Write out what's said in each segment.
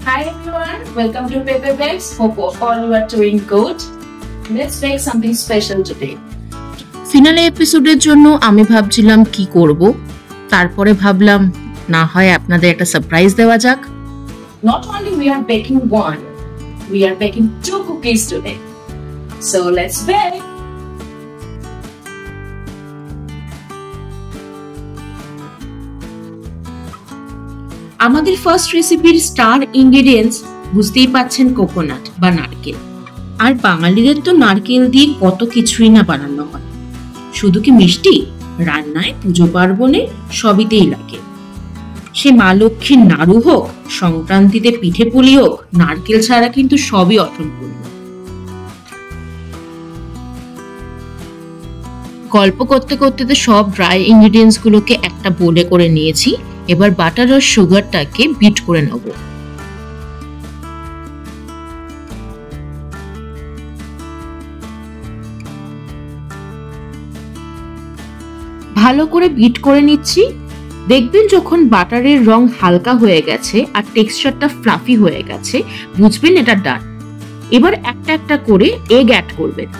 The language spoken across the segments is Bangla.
Hi everyone, welcome to Paper Bakes. Hope all you are doing good. Let's bake something special today. Finale এপিসোডের জন্য আমি ভাবছিলাম কি করব, তারপরে ভাবলাম না হয় আপনাদের একটা সারপ্রাইজ দেওয়া যাক। Not only we are baking one, we are baking 2 cookies today. So let's bake. আমাদের ফার্স্ট রেসিপির স্টার ইনগ্রেডিয়েন্টস বুঝতেই পাচ্ছেন, কোকোনাট বা নারকেল। আর বাঙালিদের তো নারকেল দিয়ে কত কিছুই না বানানো হয়। শুধু কি মিষ্টি, রান্নায়, পুজো পার্বণে সবইতেই লাগে। সে মা লক্ষ্মীর নাড়ু হোক, সংক্রান্তিতে পিঠে পুলি হোক, নারকেল ছাড়া কিন্তু সবই অসম্পূর্ণ। গল্প করতে করতে তো সব ড্রাই ইনগ্রেডিয়েন্টস গুলোকে একটা বোলে করে নিয়েছি। এবার বাটার আর সুগারটাকে বিট করে নেব। ভালো করে বিট করে নিচ্ছি। দেখবেন যখন বাটারের রং হালকা হয়ে গেছে আর টেক্সচারটা ফ্লাফি হয়ে গেছে, বুঝবেন এটা ডান। এবার একটা একটা করে এগ অ্যাড করবেন।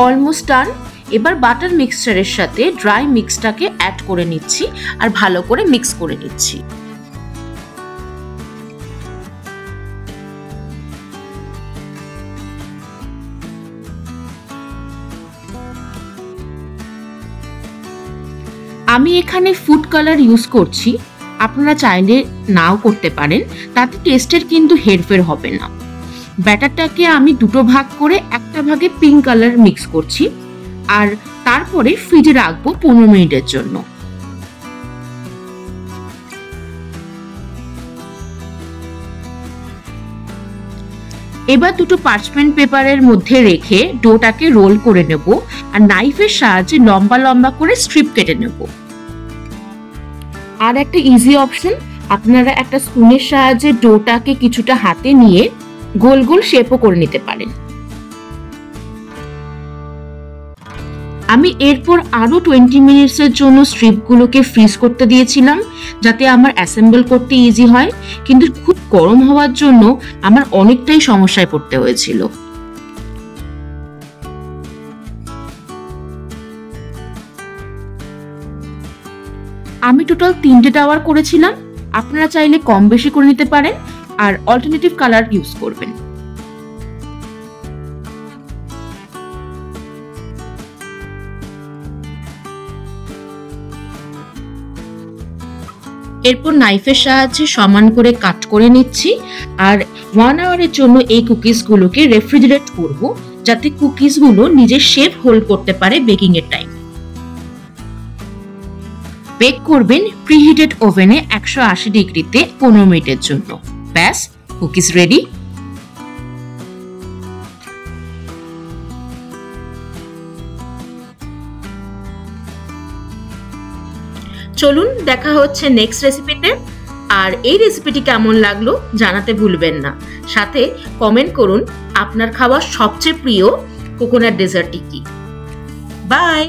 Almost done. এবার বাটার মিক্সচারের সাথে ড্রাই মিক্সটাকে অ্যাড করে নিচ্ছি আর ভালো করে মিক্স করে নিচ্ছি। আমি এখানে ফুড কালার ইউজ করছি, আপনারা চাইলে নাও করতে পারেন, তাতে টেস্টের কিন্তু হেরফের হবে না। ব্যাটারটাকে আমি দুটো ভাগ করে একটা ভাগে পিঙ্ক কালার মিক্স করছি আর তারপরে ফ্রিজে রাখবো 15 মিনিটের জন্য। এবার দুটো পার্চমেন্ট পেপারের মধ্যে রেখে ডোটাকে রোল করে নেব আর নাইফের সাহায্যে লম্বা লম্বা করে স্ট্রিপ কেটে নেব। আর একটা ইজি অপশন, আপনারা একটা স্পুনের সাহায্যে ডোটাকে কিছুটা হাতে নিয়ে গোল গোল শেপও করে নিতে পারেন। আমি এরপর আরো 20 মিনিটসের জন্য স্ট্রিপগুলোকে ফ্রিজ করতে দিয়েছিলাম, যাতে আমার অ্যাসেম্বল করতে ইজি হয়। কিন্তু খুব গরম হওয়ার জন্য আমার অনেকটাই সমস্যায় পড়তে হয়েছিল। আমি টোটাল 3টে টাওয়ার করেছিলাম। আপনারা চাইলে কম বেশি করে নিতে পারেন আর অল্টারনেটিভ কালার ইউজ করবেন। এরপর নাইফের সাহায্যে সমান করে কাট করে নিচ্ছি আর 1 আওয়ারের জন্য এই কুকিজগুলোকে রেফ্রিজারেট করব, যাতে কুকিজগুলো নিজের শেপ হোল্ড করতে পারে বেকিং এর টাইম। বেক করবেন প্রিহিটেড ওভেনে 180 ডিগ্রিতে 15 মিনিটের জন্য। ব্যাস, কুকিজ রেডি। চলুন দেখা হচ্ছে নেক্সট রেসিপিতে। আর এই রেসিপিটি কেমন লাগলো জানাতে ভুলবেন না। সাথে কমেন্ট করুন আপনার খাওয়া সবচেয়ে প্রিয় কোকোনাট ডেজার্টটি কি। বাই।